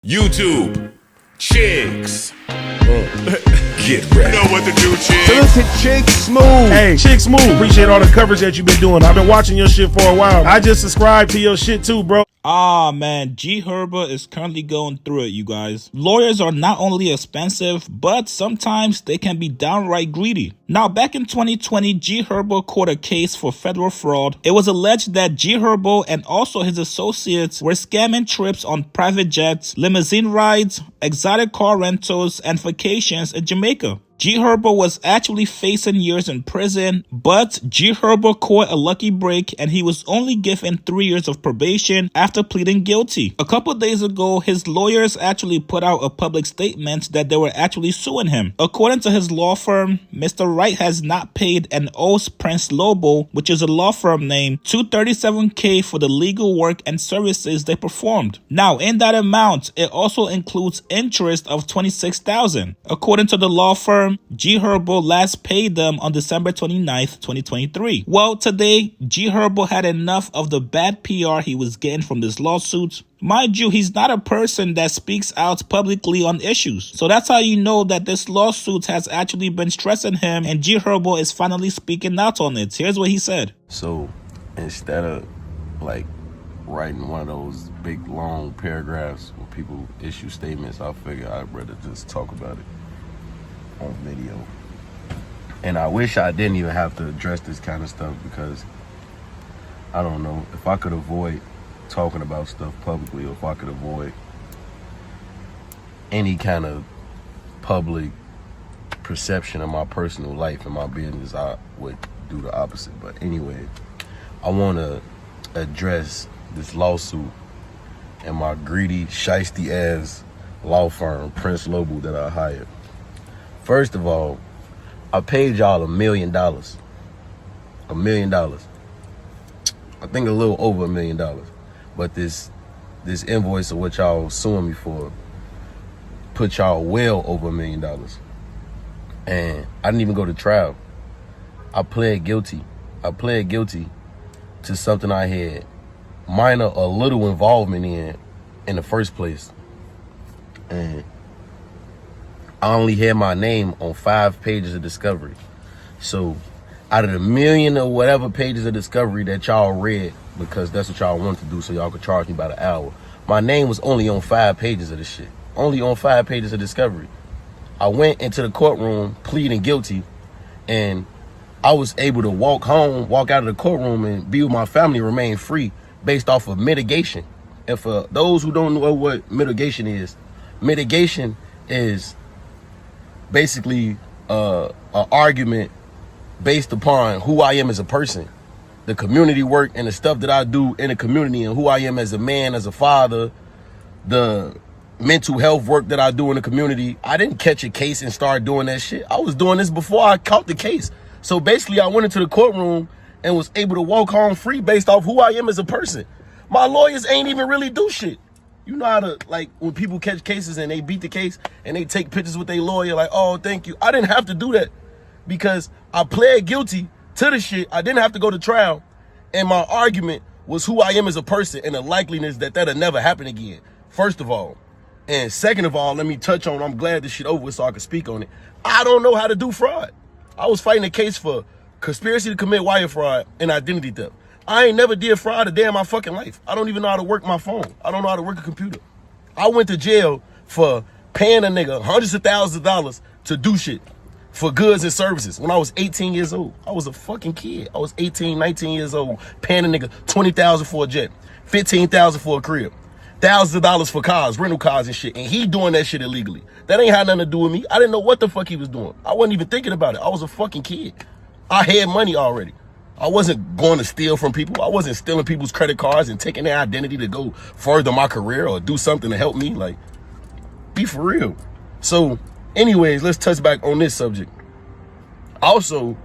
YouTube, chicks. Get ready. You know what to do, chicks. Listen, Chick Smooth. Hey, Chick Smooth. Appreciate all the coverage that you've been doing. I've been watching your shit for a while. I just subscribed to your shit too, bro. Ah, man, G Herbo is currently going through it, you guys. Lawyers are not only expensive, but sometimes they can be downright greedy. Now, back in 2020, G Herbo caught a case for federal fraud. It was alleged that G Herbo and also his associates were scamming trips on private jets, limousine rides, exotic car rentals, and vacations in Jamaica. G Herbo was actually facing years in prison, but G Herbo caught a lucky break and he was only given 3 years of probation after pleading guilty. A couple days ago, his lawyers actually put out a public statement that they were actually suing him. According to his law firm, Mr. Wright has not paid and owes Prince Lobo, which is a law firm name, $237K for the legal work and services they performed. Now, in that amount, it also includes interest of $26,000. According to the law firm, G Herbo last paid them on December 29th, 2023. Well, today, G Herbo had enough of the bad PR he was getting from this lawsuit. Mind you, he's not a person that speaks out publicly on issues. So that's how you know that this lawsuit has actually been stressing him and G Herbo is finally speaking out on it. Here's what he said. So instead of like writing one of those big long paragraphs where people issue statements, I figure I'd rather just talk about it on video. And I wish I didn't even have to address this kind of stuff, because I don't know, if I could avoid talking about stuff publicly, or if I could avoid any kind of public perception of my personal life and my business, I would do the opposite. But anyway, I want to address this lawsuit and my greedy, shiesty ass law firm, Prince Lobo, that I hired. First of all, I paid y'all $1 million. $1 million. I think a little over $1 million. But this invoice of what y'all suing me for put y'all well over $1 million. And I didn't even go to trial. I pled guilty. I pled guilty to something I had a little involvement in the first place. And I only had my name on 5 pages of discovery. So out of the million or whatever pages of discovery that y'all read, because that's what y'all wanted to do so y'all could charge me by the hour, my name was only on 5 pages of this shit. Only on 5 pages of discovery. I went into the courtroom pleading guilty, and I was able to walk out of the courtroom and be with my family, remain free based off of mitigation. And for those who don't know what mitigation is basically an argument based upon who I am as a person, the community work and the stuff that I do in the community, and who I am as a man, as a father, the mental health work that I do in the community. I didn't catch a case and start doing that shit. I was doing this before I caught the case. So basically, I went into the courtroom and was able to walk home free based off who I am as a person. My lawyers ain't even really do shit. You know how to, like, when people catch cases and they beat the case and they take pictures with their lawyer, like, oh, thank you. I didn't have to do that because I pled guilty to the shit. I didn't have to go to trial. And my argument was who I am as a person and the likeliness that that'll never happen again, first of all. And second of all, let me touch on, I'm glad this shit over with so I can speak on it. I don't know how to do fraud. I was fighting a case for conspiracy to commit wire fraud and identity theft. I ain't never did fraud a day in my fucking life. I don't even know how to work my phone. I don't know how to work a computer. I went to jail for paying a nigga hundreds of thousands of dollars to do shit for goods and services when I was 18 years old. I was a fucking kid. I was 18, 19 years old, paying a nigga $20,000 for a jet, $15,000 for a crib, thousands of dollars for cars, rental cars and shit. And he doing that shit illegally. That ain't had nothing to do with me. I didn't know what the fuck he was doing. I wasn't even thinking about it. I was a fucking kid. I had money already. I wasn't going to steal from people. I wasn't stealing people's credit cards and taking their identity to go further my career or do something to help me. Like, be for real. So, anyways, let's touch back on this subject. Also,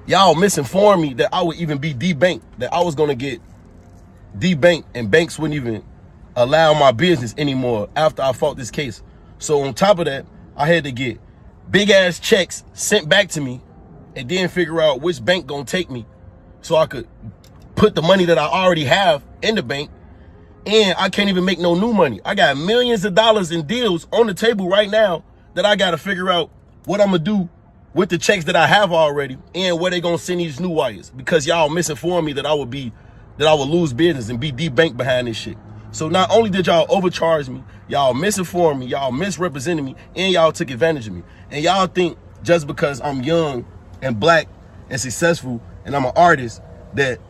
y'all misinformed me that I would even be debanked, that I was going to get debanked and banks wouldn't even allow my business anymore after I fought this case. So on top of that, I had to get big ass checks sent back to me and then figure out which bank gonna take me so I could put the money that I already have in the bank And I can't even make no new money. I got millions of dollars in deals on the table right now that I got to figure out what I'm going to do with the checks that I have already and where they going to send these new wires, because y'all misinformed me that I would lose business and be debanked behind this shit. So not only did y'all overcharge me, y'all misinformed me, y'all misrepresented me, and y'all took advantage of me. And y'all think just because I'm young and black and successful and I'm an artist that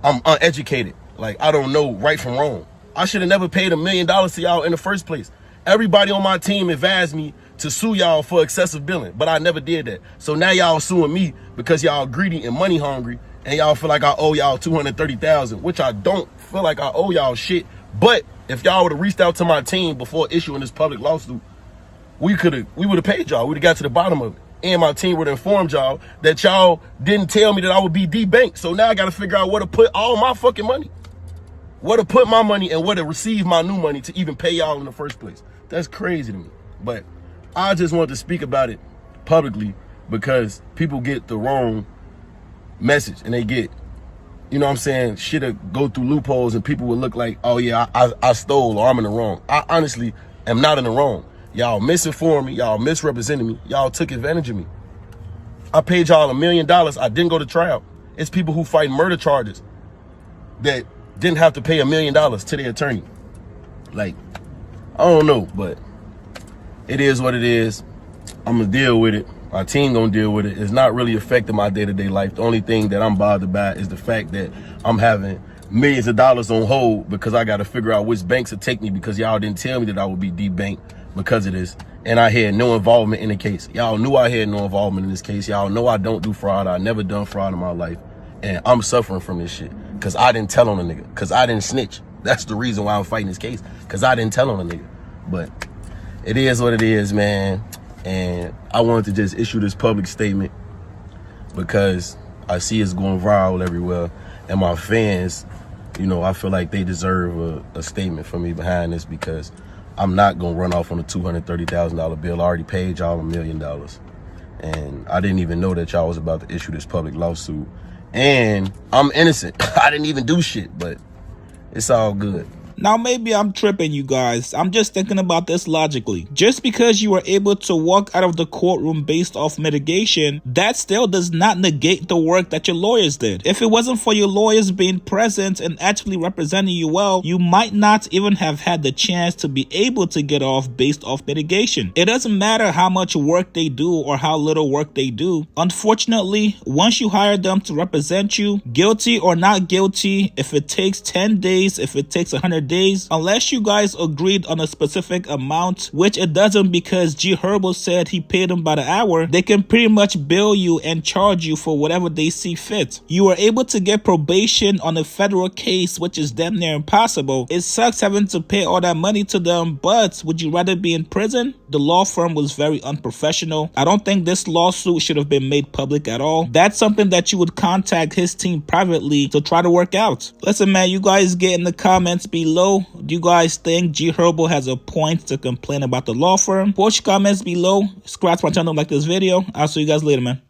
I'm uneducated. Like, I don't know right from wrong. I should have never paid $1 million to y'all in the first place. Everybody on my team advised me to sue y'all for excessive billing, but I never did that. So now y'all suing me because y'all greedy and money hungry, and y'all feel like I owe y'all $230,000, which I don't feel like I owe y'all shit. But if y'all would have reached out to my team before issuing this public lawsuit, we would have paid y'all. We'd have got to the bottom of it. And my team would have informed y'all that y'all didn't tell me that I would be debanked. So now I got to figure out where to put all my fucking money. Where to put my money and where to receive my new money to even pay y'all in the first place. That's crazy to me. But I just wanted to speak about it publicly because people get the wrong message and they get, you know what I'm saying, shit'll go through loopholes and people will look like, oh yeah, I stole or I'm in the wrong. I honestly am not in the wrong. Y'all misinformed me, y'all misrepresented me, y'all took advantage of me. I paid y'all $1 million, I didn't go to trial. It's people who fight murder charges that didn't have to pay $1 million to their attorney. Like, I don't know, but it is what it is. I'm gonna deal with it. My team gonna deal with it. It's not really affecting my day-to-day life. The only thing that I'm bothered by is the fact that I'm having millions of dollars on hold because I gotta figure out which banks will take me because y'all didn't tell me that I would be debanked because of this. And I had no involvement in the case. Y'all knew I had no involvement in this case. Y'all know I don't do fraud. I never done fraud in my life. And I'm suffering from this shit because I didn't tell on a nigga, because I didn't snitch. That's the reason why I'm fighting this case, because I didn't tell on a nigga. But it is what it is, man. And I wanted to just issue this public statement because I see it's going viral everywhere. And my fans, you know, I feel like they deserve a statement from me behind this, because I'm not going to run off on a $230,000 bill. I already paid y'all $1 million. And I didn't even know that y'all was about to issue this public lawsuit. And I'm innocent. I didn't even do shit, but it's all good. Now maybe I'm tripping, you guys. I'm just thinking about this logically. Just because you were able to walk out of the courtroom based off mitigation, that still does not negate the work that your lawyers did. If it wasn't for your lawyers being present and actually representing you well, you might not even have had the chance to be able to get off based off mitigation. It doesn't matter how much work they do or how little work they do. Unfortunately, once you hire them to represent you, guilty or not guilty, if it takes 10 days, if it takes 100 days, unless you guys agreed on a specific amount, which it doesn't because G Herbo said he paid them by the hour, they can pretty much bill you and charge you for whatever they see fit. You were able to get probation on a federal case, which is damn near impossible. It sucks having to pay all that money to them, but would you rather be in prison? The law firm was very unprofessional. I don't think this lawsuit should have been made public at all. That's something that you would contact his team privately to try to work out. Listen, man, you guys get in the comments below. Do you guys think G Herbo has a point to complain about the law firm? Post your comments below. Subscribe to my channel, like this video. I'll see you guys later, man.